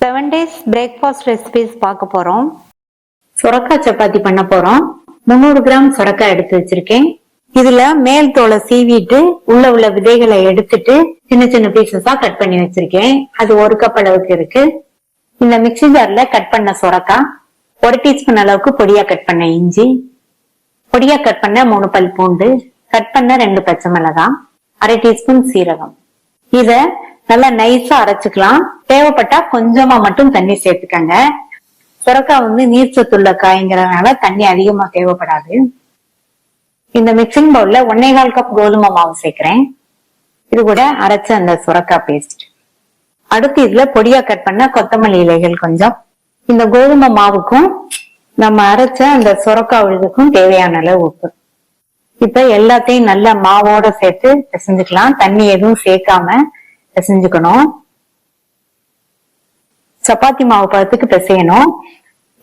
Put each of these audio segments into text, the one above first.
7 days breakfast recipes பார்க்க போறோம். சுரக்காய் சப்பாத்தி பண்ண போறோம். 300 கிராம் சுரக்காய் எடுத்து வச்சிருக்கேன். இதுல மேல் தோலை சீவிட்டு உள்ள விதைகளை எடுத்துட்டு சின்ன சின்ன பீசஸா கட் பண்ணி வச்சிருக்கேன். அது 1 கப் அளவுக்கு இருக்கு. இந்த மிக்ஸி ஜார்ல கட் பண்ண சுரக்காய், 1 டீஸ்பூன் அளவுக்கு பொடியா கட் பண்ண இஞ்சி, பொடியா கட் பண்ண 3 பல் பூண்டு, கட் பண்ண 2 பச்சை மிளகாய், 1/2 டீஸ்பூன் சீரகம். இத நல்லா நைஸா அரைச்சுக்கலாம். தேவைப்பட்டா கொஞ்சமா மட்டும் தண்ணி சேர்த்துக்கங்க. சுரக்காய் நீர்ச்சத்துள்ள காய்ங்கிறதுனால தண்ணி அதிகமா தேவைப்படாது. இந்த மிக்சிங் பவுல்ல 1.25 கப் கோதுமை மாவு சேர்க்கிறேன். இது கூட அரைச்ச அந்த சுரக்காய் பேஸ்ட். அடுத்து இதுல பொடியா கட் பண்ண கொத்தமல்லி இலைகள் கொஞ்சம். இந்த கோதுமை மாவுக்கும் நம்ம அரைச்ச அந்த சுரக்காய் விழுதுக்கும் தேவையான அளவு உப்பு. இப்ப எல்லாத்தையும் நல்லா மாவோட சேர்த்து பிசைஞ்சுக்கலாம். தண்ணி எதுவும் சேர்க்காம பிசைஞ்சுக்கணும். சப்பாத்தி மாவு பதத்துக்கு பிசையணும்.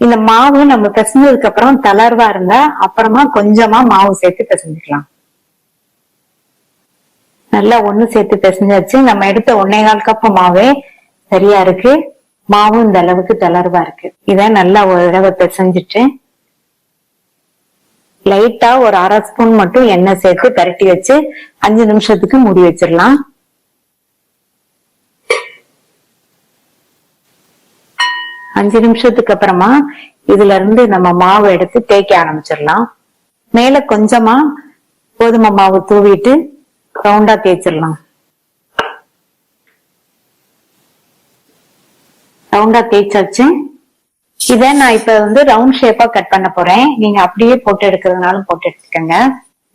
இந்த மாவு நம்ம பிசைஞ்சதுக்கு அப்புறம் தளர்வா இருந்தா அப்புறமா கொஞ்சமா மாவு சேர்த்து பிசைஞ்சுக்கலாம். நல்லா ஒண்ணு சேர்த்து பிசைஞ்சாச்சு. நம்ம எடுத்த 1.25 கப் மாவே சரியா இருக்கு. மாவும் இந்த அளவுக்கு தளர்வா இருக்கு. இத நல்லா ஒரு தடவை பிசைஞ்சிட்டு லைட்டா ஒரு 1/2 ஸ்பூன் மட்டும் எண்ணெய் சேர்த்து பரட்டி வச்சு 5 நிமிஷத்துக்கு மூடி வச்சிடலாம். 5 நிமிஷத்துக்கு அப்புறமா இதுல இருந்து நம்ம மாவு எடுத்து தேய்க்க ஆரம்பிச்சிடலாம். மேல கொஞ்சமா கோதுமை மாவு தூவிட்டு ரவுண்டா தேய்ச்சிடலாம். ரவுண்டா தேய்ச்சாச்சு. இத நான் இப்ப ரவுண்ட் ஷேப்பா கட் பண்ண போறேன். நீங்க அப்படியே போட்டு எடுக்கிறதுனாலும் போட்டு எடுத்துக்கங்க.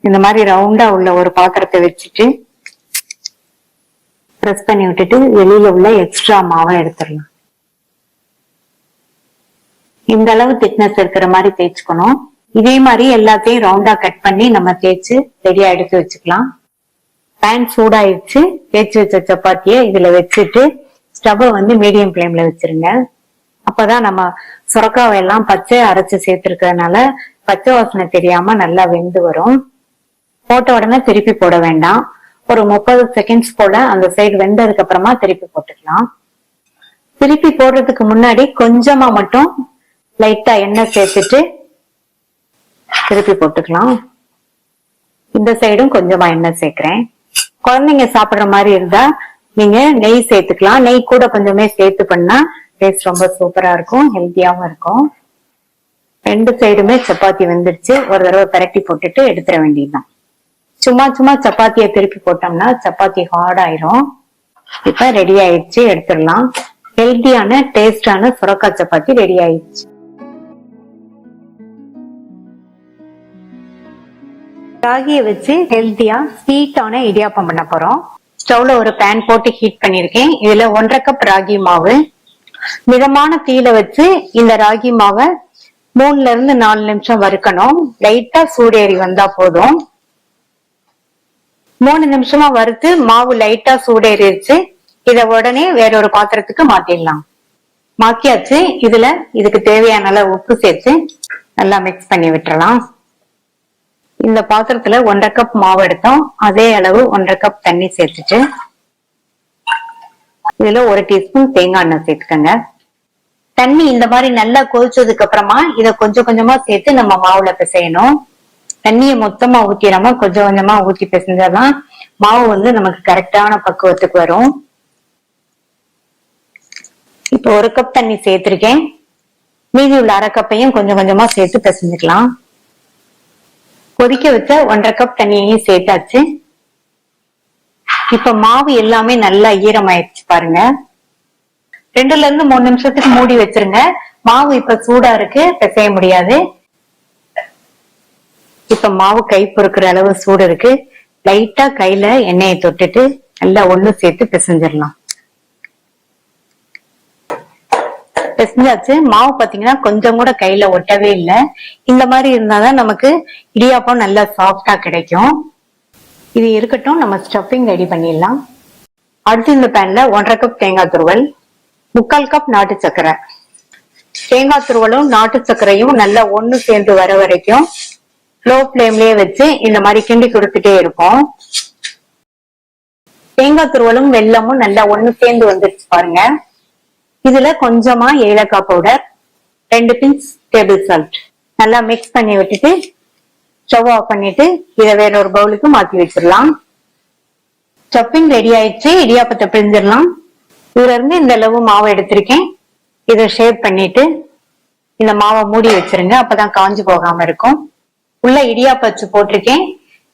இந்த மாதிரி ரவுண்டா உள்ள ஒரு பாத்திரத்தை வச்சுட்டு பிரஸ் பண்ணி விட்டுட்டு வெளியில உள்ள எக்ஸ்ட்ரா மாவை எடுத்துடலாம். இந்த அளவு திக்னஸ் இருக்கிற மாதிரி தேய்ச்சுக்கணும். இதே மாதிரி எல்லாத்தையும் ரவுண்டா கட் பண்ணி நம்ம தேய்ச்சு ரெடியா எடுத்து வச்சுக்கலாம். பேன் சூடாயிடுச்சு. தேய்ச்சி வச்ச சப்பாத்திய இதுல வச்சுட்டு ஸ்டவ் மீடியம் ஃப்ளேம்ல வச்சிருங்க. அப்பதான் நம்ம சுரக்காவை எல்லாம் பச்சை அரைச்சு சேர்த்திருக்கிறதுனால பச்சை வாசனை தெரியாம நல்லா வெந்து வரும். போட்ட உடனே திருப்பி போட வேண்டாம். ஒரு 30 செகண்ட்ஸ் போல அந்த சைடு வெந்ததுக்கு அப்புறமா திருப்பி போட்டுக்கலாம். திருப்பி போடுறதுக்கு முன்னாடி கொஞ்சமா மட்டும் லைட்டா எண்ணெய் சேர்த்துட்டு திருப்பி போட்டுக்கலாம். இந்த சைடும் கொஞ்சமா எண்ணெய் சேர்க்கிறேன். குழந்தைங்க சாப்பிடுற மாதிரி இருந்தா நீங்க நெய் சேர்த்துக்கலாம். நெய் கூட கொஞ்சமே சேர்த்து பண்ணா டேஸ்ட் ரொம்ப சூப்பரா இருக்கும், ஹெல்த்தியாவும் இருக்கும். 2 சைடுமே சப்பாத்தி வெந்துருச்சு. ஒரு தடவை பரட்டி போட்டுட்டு எடுத்துட வேண்டியதுதான். சும்மா சப்பாத்தியை திருப்பி போட்டோம்னா சப்பாத்தி ஹார்ட் ஆயிரும். இப்ப ரெடி ஆயிடுச்சு, எடுத்துடலாம். ஹெல்த்தியான டேஸ்டான சுரக்காய் சப்பாத்தி ரெடி ஆயிடுச்சு. ராகியை வச்சு ஹெல்த்தியா ஸ்வீட்டான இடியாப்பம் பண்ண போறோம். ஸ்டவ்ல ஒரு பேன் போட்டு ஹீட் பண்ணிருக்கேன். இதுல 1.5 கப் ராகி மாவு. மிதமான தீயில வச்சு இந்த ராகி மாவை 3ல இருந்து 4 நிமிஷம் வறுக்கணும். லைட்டா சூடேறி வந்தா போதும். 3 நிமிஷமா வறுத்து மாவு லைட்டா சூடேறிடுச்சு. இத உடனே வேறொரு பாத்திரத்துக்கு மாத்திடலாம். மாத்தியாச்சு. இதுக்கு தேவையான அளவு உப்பு சேர்த்து நல்லா மிக்ஸ் பண்ணி விட்டுறலாம். இந்த பாத்திரத்துல 1.5 கப் மாவு எடுத்தோம். அதே அளவு 1.5 கப் தண்ணி சேர்த்துட்டு இதுல 1 டீஸ்பூன் தேங்காய் எண்ணெய் சேர்த்துக்கங்க. தண்ணி இந்த மாதிரி நல்லா கொதிச்சதுக்கு அப்புறமா இத கொஞ்சம் கொஞ்சமா சேர்த்து நம்ம மாவுல பிசையணும். தண்ணியை மொத்தமா ஊத்திடாம கொஞ்சம் கொஞ்சமா ஊத்தி பிசைஞ்சாதான் மாவு நமக்கு கரெக்டான பக்குவத்துக்கு வரும். இப்ப 1 கப் தண்ணி சேர்த்திருக்கேன். மீதி உள்ள 1/2 கப்பையும் கொஞ்சம் கொஞ்சமா சேர்த்து பிசைஞ்சுக்கலாம். கொதிக்க வச்ச 1.5 கப் தண்ணியையும் சேர்த்தாச்சு. இப்ப மாவு எல்லாமே நல்லா ஈரமாயிடுச்சு பாருங்க. 2ல இருந்து 3 நிமிஷத்துக்கு மூடி வச்சிருங்க. மாவு இப்ப சூடா இருக்கு, பிசைய முடியாது. இப்ப மாவு கை பொறுக்கிற அளவு சூடு இருக்கு. லைட்டா கையில எண்ணெயை தொட்டுட்டு நல்லா ஒண்ணு சேர்த்து பிசைஞ்சிடலாம். பிசைஞ்சாச்சு. மாவு பாத்தீங்கன்னா கொஞ்சம் கூட கையில ஒட்டவே இல்லை. இந்த மாதிரி இருந்தாதான் நமக்கு இடியாப்பம் நல்லா சாஃப்டா கிடைக்கும். இது இருக்கட்டும், நம்ம ஸ்டஃபிங் ரெடி பண்ணிடலாம். அடுத்து இந்த பேன்ல 1.5 கப் தேங்காய் துருவல், 3/4 கப் நாட்டு சர்க்கரை. தேங்காய் துருவலும் நாட்டு சர்க்கரையும் நல்லா ஒண்ணு சேர்ந்து வர வரைக்கும் லோ ஃபிளேம்லயே வச்சு இந்த மாதிரி கிண்டி கொடுத்துட்டே இருப்போம். தேங்காய் துருவலும் வெல்லமும் நல்லா ஒண்ணு சேர்ந்து வந்துருச்சு பாருங்க. இதுல கொஞ்சமா ஏலக்காய் பவுடர், 2 பிஞ்ச் டேபிள் சால்ட் நல்லா மிக்ஸ் பண்ணி விட்டுட்டு ஸ்டவ் ஆஃப் பண்ணிட்டு இதை வேற ஒரு பவுலுக்கு மாத்தி வச்சிடலாம். ஸ்டஃபிங் ரெடி ஆயிடுச்சு. இடியாப்பத்தை பிழிஞ்சிடலாம். இதுல இருந்து இந்த அளவு மாவை எடுத்திருக்கேன். இதை ஷேப் பண்ணிட்டு இந்த மாவை மூடி வச்சிருங்க. அப்பதான் காஞ்சு போகாம இருக்கும். உள்ள இடியாப்ப வச்சு போட்டிருக்கேன்.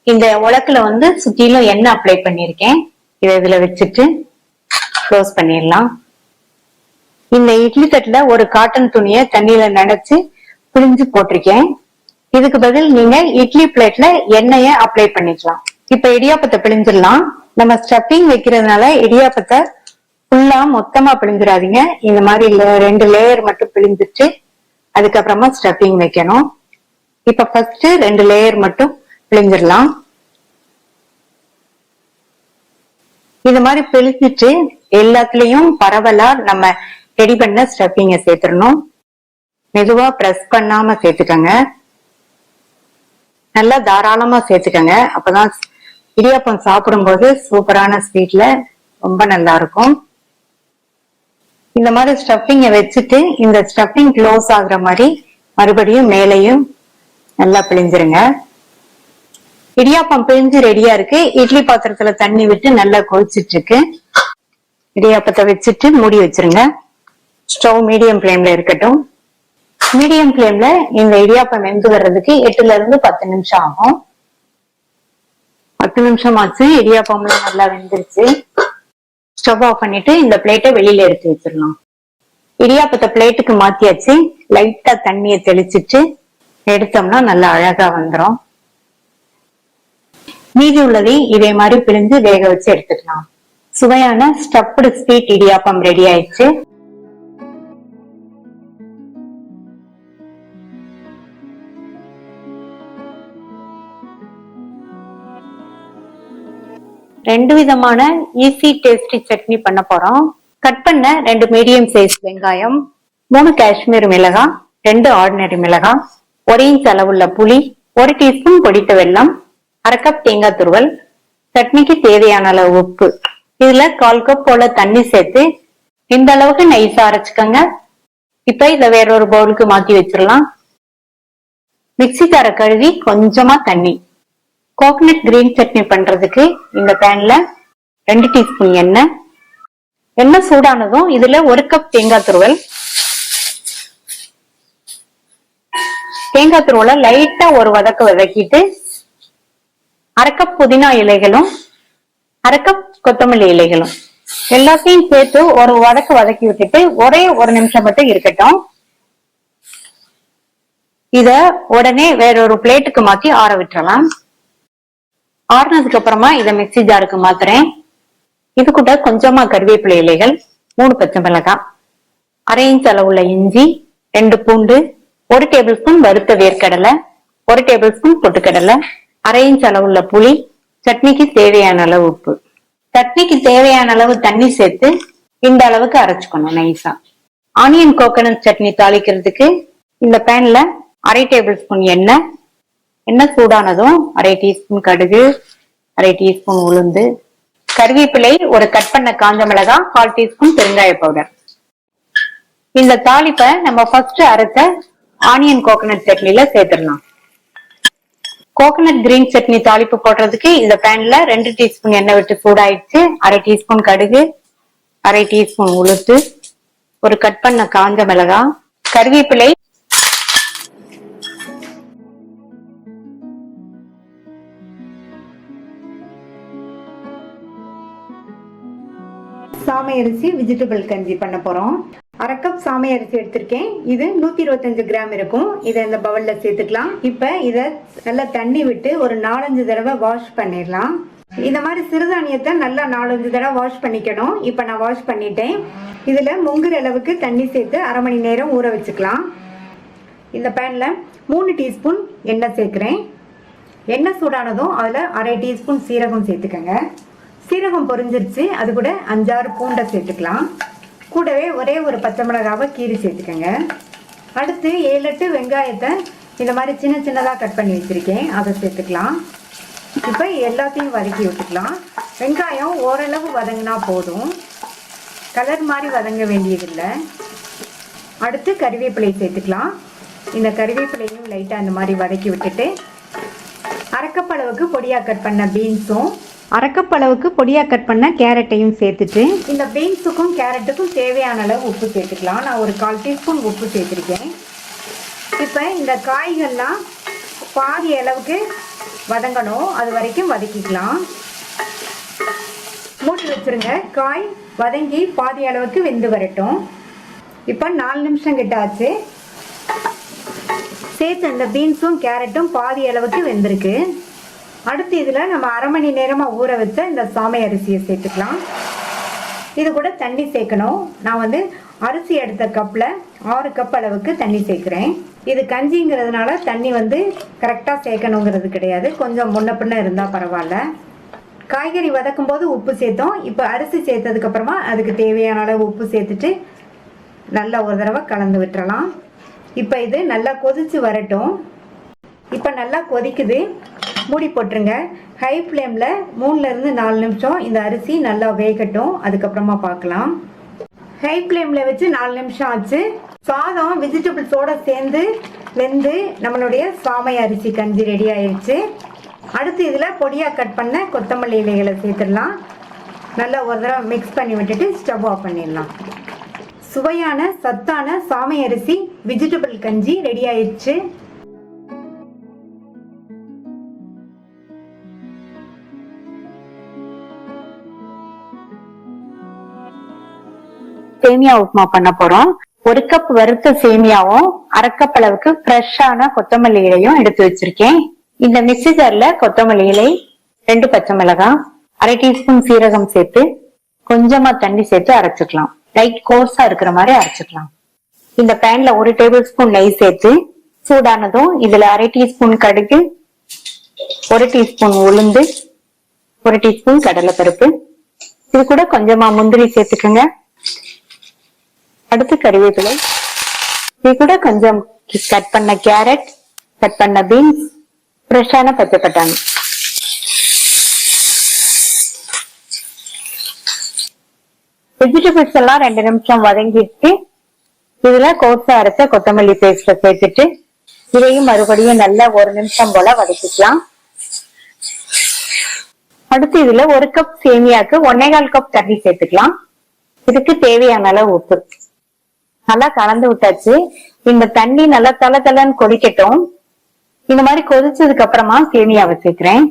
இந்த உலக்குல சுத்திலும் எண்ணெய் அப்ளை பண்ணிருக்கேன். இதை இதுல வச்சுட்டு க்ளோஸ் பண்ணிடலாம். இந்த இட்லி தட்டுல ஒரு காட்டன் துணியை தண்ணியில நனைச்சு பிழிஞ்சு போட்டிருக்கேன். இதுக்கு பதில் நீங்க இட்லி பிளேட்ல எண்ணெய அப்ளை பண்ணிக்கலாம். இப்ப இடியாப்பத்தை பிழிஞ்சிடலாம். நம்ம ஸ்டஃபிங் வைக்கிறதுனால இடியாப்பத்தை ஃபுல்லா மொத்தமா பிழிஞ்சிடாதீங்க. இந்த மாதிரி 2 லேயர் மட்டும் பிழிஞ்சிட்டு அதுக்கப்புறமா ஸ்டஃபிங் வைக்கணும். இப்ப ஃபர்ஸ்ட் 2 லேயர் மட்டும் பிழிஞ்சிடலாம். இந்த மாதிரி பிழிஞ்சிட்டு எல்லாத்துலயும் பரவலா நம்ம ரெடி பண்ண ஸ்டஃபிங்க சேர்த்துடணும். மெதுவா பிரஸ் பண்ணாம சேர்த்துக்கங்க. நல்லா தாராளமா சேர்த்துக்கங்க. அப்பதான் இடியாப்பம் சாப்பிடும்போது சூப்பரான ஸ்வீட்ல ரொம்ப நல்லா இருக்கும். இந்த மாதிரி ஸ்டஃபிங்க வச்சுட்டு இந்த ஸ்டஃபிங் க்ளோஸ் ஆகுற மாதிரி மறுபடியும் மேலையும் நல்லா பிழிஞ்சிருங்க. இடியாப்பம் பிழிஞ்சு ரெடியா இருக்கு. இட்லி பாத்திரத்துல தண்ணி விட்டு நல்லா கொதிச்சிட்டு இருக்கு. இடியாப்பத்தை வச்சுட்டு மூடி வச்சிருங்க. ஸ்டவ் மீடியம் ஃப்ளேம்ல இருக்கட்டும். மீடியம் ஃப்ளேம்ல இந்த இடியாப்பம் வெந்து வர்றதுக்கு 8ல இருந்து 10 நிமிஷம் ஆகும். 10 நிமிஷம் ஆச்சு. இடியாப்பம்லாம் நல்லா வெந்துருச்சு. ஸ்டவ் ஆஃப் பண்ணிட்டு இந்த பிளேட்டை வெளியில எடுத்து வச்சிடலாம். இடியாப்பத்தை பிளேட்டுக்கு மாத்தியாச்சு. லைட்டா தண்ணியை தெளிச்சிட்டு எடுத்தோம்னா நல்லா அழகா வந்துடும். மீதி உள்ளதை இதே மாதிரி பிழிஞ்சு வேக வச்சு எடுத்துக்கலாம். சுவையான ஸ்டஃப்டு ஸ்வீட் இடியாப்பம் ரெடி ஆயிடுச்சு. ரெண்டு விதமான ஈஸி டேஸ்டி சட்னி பண்ண போறோம். கட் பண்ண 2 மீடியம் சைஸ் வெங்காயம், 3 காஷ்மீர் மிளகாய், 2 ஆர்டினரி மிளகாய், 1 இன்ச் அளவுள்ள புளி, 1 டீஸ்பூன் பொடித்த வெல்லம், 1/2 கப் தேங்காய் துருவல், சட்னிக்கு தேவையான அளவு உப்பு. இதுல 1/4 கப் போல தண்ணி சேர்த்து இந்த அளவுக்கு நைஸா அரைச்சுக்கோங்க. இப்ப இதை வேற ஒரு பவுலுக்கு மாத்தி வச்சிடலாம். மிக்சி ஜாரை கழுவி கொஞ்சமா தண்ணி. கோகனட் கிரீன் சட்னி பண்றதுக்கு இந்த பேன்ல 2 டீஸ்பூன் எண்ணெய். எண்ணெய் சூடானதும் இதுல 1 கப் தேங்காய் துருவல். தேங்காய் துருவலை லைட்டா ஒரு வதக்க வதக்கிட்டு 1/2 கப் புதினா இலைகளும் 1/2 கப் கொத்தமல்லி இலைகளும் எல்லாத்தையும் சேர்த்து ஒரு வதக்க வதக்கி விட்டுட்டு ஒரே 1 நிமிஷம் மட்டும் இருக்கட்டும். இத உடனே வேற ஒரு பிளேட்டுக்கு மாத்தி ஆற விட்டுறலாம். ஆறுனதுக்கு அப்புறமா இதை மிக்சி ஜாருக்கு மாத்துறேன். இது கூட கொஞ்சமா கருவேப்பிலை இலைகள், 3 பச்சை மிளகாய், 1/2 இன்ச் அளவுள்ள இஞ்சி, 2 பூண்டு, 1 டேபிள் ஸ்பூன் வறுத்த வேர்க்கடலை, 1 டேபிள் ஸ்பூன் பொட்டுக்கடலை, 1/2 இன்ச் அளவுள்ள புளி, சட்னிக்கு தேவையான அளவு உப்பு. சட்னிக்கு தேவையான அளவு தண்ணி சேர்த்து இந்த அளவுக்கு அரைச்சுக்கணும் நைஸா. ஆனியன் கோகனட் சட்னி தாளிக்கிறதுக்கு இந்த பேன்ல 1/2 டேபிள் ஸ்பூன் எண்ணெய். எண்ணெய் சூடானதும் 1/2 டீஸ்பூன் கடுகு, 1/2 டீஸ்பூன் உளுந்து, கருவேப்பிலை, ஒரு கட் பண்ண காஞ்ச மிளகாய், 1/4 டீஸ்பூன் பெருங்காய பவுடர். இந்த தாளிப்பை நம்ம ஃபர்ஸ்ட் அரைச்ச ஆனியன் கோகனட் சட்னில சேர்த்துடலாம். கோகனட் கிரீன் சட்னி தாளிப்பு போடுறதுக்கு இந்த பேன்ல 2 டீஸ்பூன் எண்ணெய் விட்டு சூடாயிடுச்சு. 1/2 டீஸ்பூன் கடுகு, 1/2 டீஸ்பூன் உளுந்து, ஒரு கட் பண்ண காஞ்ச மிளகாய், கருவேப்பிலை, சாமை அரிசி வெஜிடபிள் கஞ்சி பண்ண போறோம். 1/2 கப் சாமை அரிசி எடுத்திருக்கேன். இது 125 கிராம் இருக்கும். இதை இந்த பவுல்ல சேர்த்துக்கலாம். இப்ப இத நல்லா தண்ணி விட்டு ஒரு 4-5 தடவை வாஷ் பண்ணிடலாம். இந்த மாதிரி சிறுதானியத்தை நல்லா 4-5 தடவை வாஷ் பண்ணிக்கணும். இப்ப நான் வாஷ் பண்ணிட்டேன். இதுல முங்குற அளவுக்கு தண்ணி சேர்த்து 1/2 மணி நேரம் ஊற வச்சுக்கலாம். இந்த பேன்ல 3 டீஸ்பூன் எண்ணெய் சேர்க்கிறேன். எண்ணெய் சூடானதும் அதுல 1/2 டீஸ்பூன் சீரகம் சேர்த்துக்கங்க. சீரகம் பொரிஞ்சிருச்சு. அது கூட 5-6 பூண்டை சேர்த்துக்கலாம். கூடவே ஒரே ஒரு பச்சை மிளகாவை கீரி சேர்த்துக்கங்க. அடுத்து 7-8 வெங்காயத்தை இந்த மாதிரி சின்ன சின்னதாக கட் பண்ணி வச்சிருக்கேன். அதை சேர்த்துக்கலாம். இப்போ எல்லாத்தையும் வதக்கி விட்டுக்கலாம். வெங்காயம் ஓரளவு வதங்கினா போதும். கலர் மாதிரி வதங்க வேண்டியதில்லை. அடுத்து கறிவேப்பிலை சேர்த்துக்கலாம். இந்த கறிவேப்பிலையும் லைட்டாக இந்த மாதிரி வதக்கி விட்டுட்டு அரைக்கப்பளவுக்கு பொடியாக கட் பண்ண பீன்ஸும் அரைக்கப்பளவுக்கு பொடியாக கட் பண்ண கேரட்டையும் சேர்த்துட்டு இந்த பீன்ஸுக்கும் கேரட்டுக்கும் தேவையான அளவு உப்பு சேர்த்துக்கலாம். நான் ஒரு 1/4 டீஸ்பூன் உப்பு சேர்த்துருக்கேன். இப்போ இந்த காய்கள்லாம் பாதி அளவுக்கு வதங்கணும், அது வரைக்கும் வதக்கிக்கலாம். மூடி வச்சுருங்க. காய் வதங்கி பாதி அளவுக்கு வெந்து வரட்டும். இப்போ 4 நிமிஷம் கிட்ட ஆச்சு. சேர்த்து இந்த பீன்ஸும் கேரட்டும் பாதி அளவுக்கு வெந்திருக்கு. அடுத்து இதில் நம்ம 1/2 மணி நேரமாக ஊற வச்ச இந்த சாமை அரிசியை சேர்த்துக்கலாம். இது கூட தண்ணி சேர்க்கணும். நான் அரிசி எடுத்த கப்பில் 6 கப் அளவுக்கு தண்ணி சேர்க்குறேன். இது கஞ்சிங்கிறதுனால தண்ணி கரெக்டாக சேர்க்கணுங்கிறது கிடையாது, கொஞ்சம் முன்ன பின்ன இருந்தால் பரவாயில்ல. காய்கறி வதக்கும் போது உப்பு சேர்த்தோம். இப்போ அரிசி சேர்த்ததுக்கப்புறமா அதுக்கு தேவையான அளவு உப்பு சேர்த்துட்டு நல்லா ஒரு தடவை கலந்து விட்டுறலாம். இப்போ இது நல்லா கொதிச்சு வரட்டும். இப்போ நல்லா கொதிக்குது. மூடி போட்டுருங்க. ஹை ஃப்ளேமில் 3லேருந்து 4 நிமிஷம் இந்த அரிசி நல்லா வேகட்டும், அதுக்கப்புறமா பார்க்கலாம். ஹை ஃப்ளேமில் வச்சு 4 நிமிஷம் ஆச்சு. சாதம் வெஜிடபிள்ஸோடு சேர்ந்து வெந்து நம்மளுடைய சாமை அரிசி கஞ்சி ரெடி ஆயிடுச்சு. அடுத்து இதில் பொடியாக கட் பண்ண கொத்தமல்லி இலைகளை சேர்த்துடலாம். நல்லா ஒரு தடவை மிக்ஸ் பண்ணி விட்டுட்டு ஸ்டவ் ஆஃப் பண்ணிடலாம். சுவையான சத்தான சாமை அரிசி வெஜிடபிள் கஞ்சி ரெடி ஆயிடுச்சு. சேமியா உப்புமா பண்ண போறோம். 1 கப் வறுத்த சேமியாவும் 1/2 கப் அளவுக்கு ஃப்ரெஷ்ஷான கொத்தமல்லி இலையும் எடுத்து வச்சிருக்கேன். இந்த மிக்ஸி ஜார்ல கொத்தமல்லி இலை, 2 பச்சை மிளகாய், 1/2 டீஸ்பூன் சீரகம் சேர்த்து கொஞ்சமா தண்ணி சேர்த்து அரைச்சுக்கலாம். லைட் கோர்ஸா இருக்கிற மாதிரி அரைச்சுக்கலாம். இந்த பேன்ல 1 டேபிள் ஸ்பூன் நெய் சேர்த்து சூடானதும் இதுல 1/2 டீஸ்பூன் கடுகு, 1 டீஸ்பூன் உளுந்து, 1 டீஸ்பூன் கடலைப்பருப்பு, இது கூட கொஞ்சமா முந்திரி சேர்த்துக்கோங்க. அடுத்து கறிவேப்பிலை, இது கூட கொஞ்சம் கட் பண்ண கேரட், கட் பண்ண பீன்ஸ், ஃப்ரெஷ்ஷான பச்சை பட்டாணி. வெஜிடபிள்ஸ் எல்லாம் 2 நிமிஷம் வதங்கிட்டு இதுல கோர்ஸா அரைச்ச கொத்தமல்லி பேஸ்ட சேர்த்துட்டு இதையும் மறுபடியும் நல்லா 1 நிமிஷம் போல வதக்கிக்கலாம். அடுத்து இதுல 1 கப் சேமியாக்கு 1/4 கப் தண்ணி சேர்த்துக்கலாம். இதுக்கு தேவையான அளவு உப்பு. நல்லா கலந்து விட்டாச்சு. இந்த தண்ணி நல்லா தளன்னு கொதிக்கட்டும். இந்த மாதிரி கொதிச்சதுக்கு அப்புறமா சேமியாவை சேர்க்கிறேன்.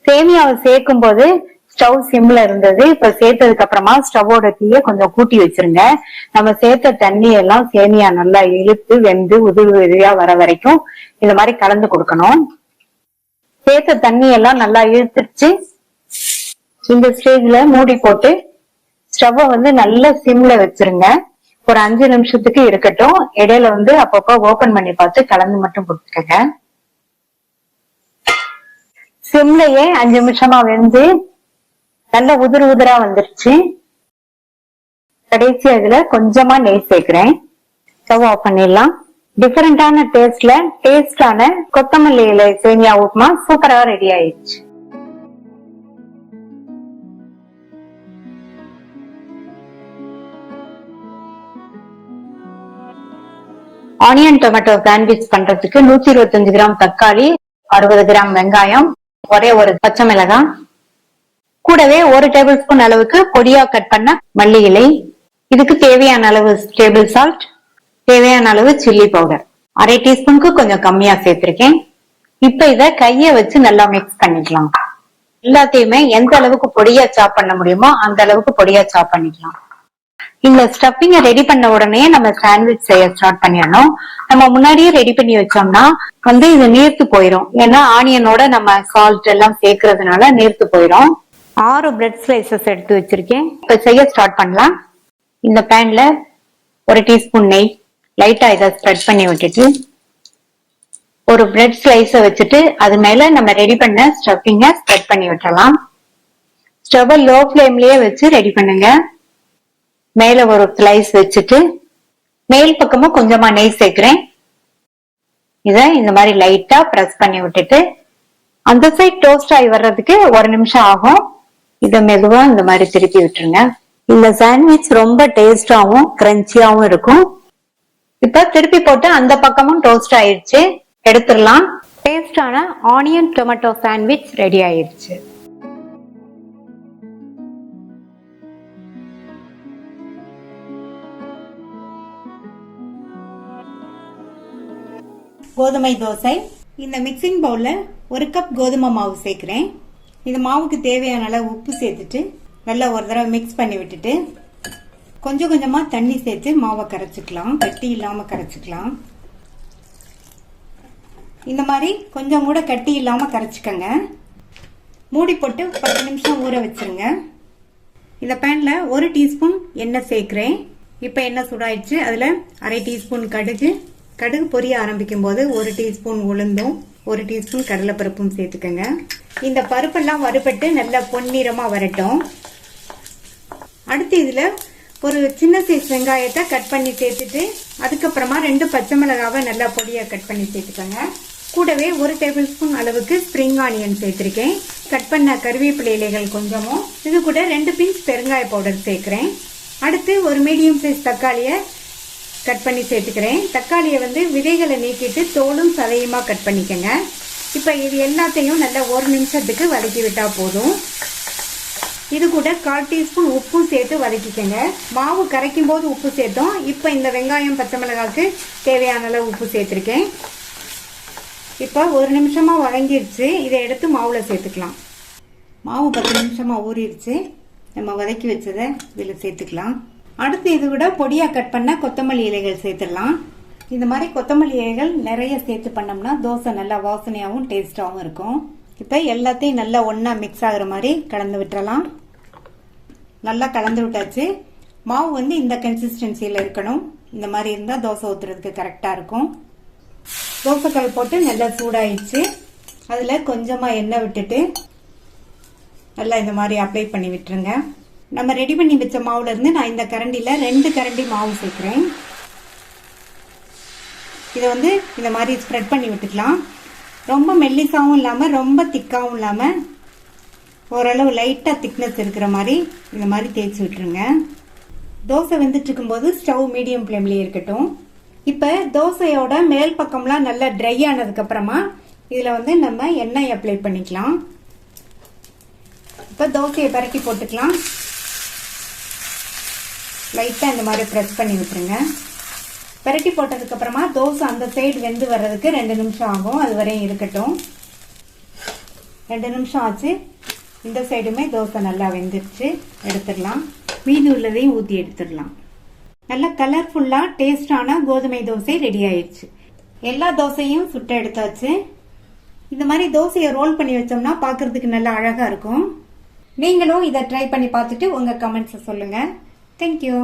சேமியாவை சேர்க்கும் போது ஸ்டவ் சிம்ல இருந்தது. இப்ப சேர்த்ததுக்கு அப்புறமா ஸ்டவோட தீய கொஞ்சம் கூட்டி வச்சிருங்க. நம்ம சேர்த்த தண்ணி எல்லாம் சேமியா நல்லா இழுத்து வெந்து உதிரியா வர வரைக்கும் இந்த மாதிரி கலந்து கொடுக்கணும். சேர்த்த தண்ணி எல்லாம் நல்லா இழுத்துச்சு. இந்த ஸ்டேஜ்ல மூடி போட்டு ஸ்டவ்வை நல்லா சிம்ல வச்சிருங்க. ஒரு 5 நிமிஷத்துக்கு இருக்கட்டும். இடையில அப்பப்போ ஓபன் பண்ணி பார்த்து கலந்து மட்டும் கொடுத்துக்கங்க. சிம்லயே 5 நிமிஷமா வெந்து நல்ல உதிரா வந்துருச்சு. கடைசி இதுல கொஞ்சமா நெய் சேர்க்கிறேன். ஸ்டவ் ஆஃப் பண்ணிடலாம். டிஃபரெண்டான டேஸ்டான கொத்தமல்லி இலை சேமியா உப்புமா சூப்பரா ரெடி ஆயிடுச்சு. ஆனியன் டொமேட்டோ சாண்ட்விச் பண்றதுக்கு 125 கிராம் தக்காளி, 60 கிராம் வெங்காயம், ஒரே ஒரு பச்சை மிளகாய், கூடவே 1 டேபிள் ஸ்பூன் அளவுக்கு பொடியா கட் பண்ண மல்லி இலை, இதுக்கு தேவையான அளவு டேபிள் சால்ட், தேவையான அளவு சில்லி பவுடர், 1/2 டீஸ்பூனுக்கு கொஞ்சம் கம்மியா சேர்த்திருக்கேன். இப்ப இத கைய வச்சு நல்லா மிக்ஸ் பண்ணிக்கலாம். எல்லாத்தையுமே எந்த அளவுக்கு பொடியா சாப் பண்ண முடியுமோ அந்த அளவுக்கு பொடியா சாப் பண்ணிக்கலாம். இந்த ஸ்டஃபிங்க ரெடி பண்ண உடனே நம்ம சாண்ட்விச் செய்ய ஸ்டார்ட் பண்ணிடணும். நம்ம முன்னாடியே ரெடி பண்ணி வச்சோம்னா இது நீர்த்து போயிடும். ஏன்னா ஆனியனோட நம்ம சால்ட் எல்லாம் சேர்க்கறதுனால நீர்த்து போயிடும். 6 பிரெட் ஸ்லைசஸ் எடுத்து வச்சிருக்கேன். இப்ப செய்ய ஸ்டார்ட் பண்ணலாம். இந்த பேன்ல 1 டீஸ்பூன் நெய் லைட்டா இதை ஸ்ப்ரெட் பண்ணி விட்டுட்டு ஒரு பிரெட் ஸ்லைஸ வச்சுட்டு அது மேல நம்ம ரெடி பண்ண ஸ்டஃபிங்க ஸ்ப்ரெட் பண்ணி விட்டுறலாம். ஸ்டவ் லோ ஃபிளேம்லயே வச்சு ரெடி பண்ணுங்க. மேல ஒரு ஸ்லைஸ் வச்சுட்டு மேல் பக்கமும் கொஞ்சமா நெய் சேர்க்கிறேன். இத இந்த மாதிரி லைட்டா பிரஸ் பண்ணி விட்டுட்டு அந்த சைட் டோஸ்ட் ஆகி வர்றதுக்கு 1 நிமிஷம் ஆகும். இத மெதுவா இந்த மாதிரி திருப்பி விட்டுருங்க. இந்த சாண்ட்விச் ரொம்ப டேஸ்டாவும் கிரன்ச்சியாவும் இருக்கும். இப்ப திருப்பி போட்டு அந்த பக்கமும் டோஸ்ட் ஆயிடுச்சு, எடுத்துடலாம். டேஸ்டான ஆனியன் டொமேட்டோ சாண்ட்விச் ரெடி ஆயிடுச்சு. கோதுமை தோசை. இந்த மிக்சிங் பவுல்ல 1 கப் கோதுமை மாவு சேர்க்கிறேன். இந்த மாவுக்கு தேவையான அளவு உப்பு சேர்த்துட்டு நல்லா ஒரு தடவை மிக்ஸ் பண்ணி விட்டுட்டு கொஞ்சம் கொஞ்சமா தண்ணி சேர்த்து மாவை கரைச்சிக்கலாம். கட்டி இல்லாம கரைச்சிக்கலாம். இந்த மாதிரி கொஞ்சம் கூட கட்டி இல்லாம கரைச்சிக்கங்க. மூடி போட்டு 10 நிமிஷம் ஊற வச்சிருங்க. இந்த பேன்ல 1 டீஸ்பூன் எண்ணெய் சேர்க்கிறேன். இப்ப எண்ணெய் சூடாயிடுச்சு. அதுல 1/2 டீஸ்பூன் கடுகு பொரிய ஆரம்பிக்கும் போது 1 டீஸ்பூன் உளுந்தும் 1 டீஸ்பூன் கடலைப்பருப்பும் சேர்த்துக்கங்க. இந்த பருப்பெல்லாம் வறுபட்டு நல்லா பொன்னிறமா வரட்டும். அடுத்து இதுல ஒரு சின்ன சைஸ் வெங்காயத்தை கட் பண்ணி சேர்த்துட்டு அதுக்கப்புறமா 2 பச்சை மிளகாவை நல்லா பொடியா கட் பண்ணி சேர்த்துக்கங்க. கூடவே 1 டேபிள் ஸ்பூன் அளவுக்கு ஸ்ப்ரிங் ஆனியன் சேர்த்திருக்கேன். கட் பண்ண கருவேப்பிலை இலைகள் கொஞ்சமும், இது கூட 2 பிஞ்ச் பெருங்காய பவுடர் சேர்க்கிறேன். அடுத்து ஒரு மீடியம் சைஸ் தக்காளியை கட் பண்ணி சேர்த்துக்கிறேன். தக்காளியை விதைகளை நீக்கிட்டு தோலும் சதையுமா கட் பண்ணிக்கங்க. இப்ப இது எல்லாத்தையும் நல்லா 1 நிமிஷத்துக்கு வதக்கி விட்டா போதும். இது கூட 1/4 டீஸ்பூன் உப்பும் சேர்த்து வதக்கிக்கங்க. மாவு கரைக்கும் போது உப்பு சேர்த்தோம். இப்ப இந்த வெங்காயம் பச்சை மிளகாய்க்கு தேவையான அளவு உப்பு சேர்த்திருக்கேன். இப்ப 1 நிமிஷமா வதங்கிருச்சு. இதை எடுத்து மாவுல சேர்த்துக்கலாம். மாவு 10 நிமிஷமா ஊறிடுச்சு. நம்ம வதக்கி வச்சதை இதுல சேர்த்துக்கலாம். அடுத்து இது கூட பொடியா கட் பண்ண கொத்தமல்லி இலைகள் சேர்த்துடலாம். இந்த மாதிரி கொத்தமல்லி இலைகள் நிறைய சேர்த்து பண்ணோம்னா தோசை நல்லா வாசனையாகவும் டேஸ்டாகவும் இருக்கும். இப்ப எல்லாத்தையும் நல்லா ஒன்னா மிக்ஸ் ஆகுற மாதிரி கலந்து விட்டுறலாம். நல்லா கலந்து விட்டாச்சு. மாவு இந்த கன்சிஸ்டன்சியில இருக்கணும். இந்த மாதிரி இருந்தா தோசை ஊத்துறதுக்கு கரெக்டா இருக்கும். தோசைக்கல் போட்டு நல்லா சூடாயிடுச்சு. அதுல கொஞ்சமா எண்ணெய் விட்டுட்டு நல்லா இந்த மாதிரி அப்ளை பண்ணி விட்டுருங்க. நம்ம ரெடி பண்ணி வச்ச மாவுல இருந்து நான் இந்த கரண்டில 2 கரண்டி மாவு சேர்க்கிறேன். இதை இந்த மாதிரி ஸ்ப்ரெட் பண்ணி விட்டுக்கலாம். ரொம்ப மெல்லிசாவும் இல்லாம ரொம்ப திக்காவும் இல்லாம ஓரளவு லைட்டா திக்னஸ் இருக்கிற மாதிரி இந்த மாதிரி தேய்ச்சி விட்டுருங்க. தோசை வெந்துட்டு இருக்கும் போது ஸ்டவ் மீடியம் ஃப்ளேம்லயே இருக்கட்டும். இப்ப தோசையோட மேல் பக்கம்லாம் நல்லா ட்ரை ஆனதுக்கு அப்புறமா இதுல நம்ம எண்ணெய் அப்ளை பண்ணிக்கலாம். இப்ப தோசையை பரட்டி போட்டுக்கலாம். லைட்டா இந்த மாதிரி பிரஸ் பண்ணி விட்டுருங்க. பரட்டி போட்டதுக்கு அப்புறமா தோசை அந்த சைடு வெந்து வர்றதுக்கு 2 நிமிஷம் ஆகும். அது வரையும் இருக்கட்டும். 2 நிமிஷம் ஆச்சு. இந்த சைடுமே தோசை நல்லா வெந்துருச்சு. எடுத்துடலாம். மீதி உள்ளதையும் ஊத்தி எடுத்துடலாம். நல்லா கலர்ஃபுல்லா டேஸ்டான கோதுமை தோசை ரெடி ஆயிடுச்சு. எல்லா தோசையும் சுட்ட எடுத்தாச்சு. இந்த மாதிரி தோசையை ரோல் பண்ணி வச்சோம்னா பாக்குறதுக்கு நல்லா அழகா இருக்கும். நீங்களும் இதை ட்ரை பண்ணி பார்த்துட்டு உங்க கமெண்ட்ஸ் சொல்லுங்க. Thank you.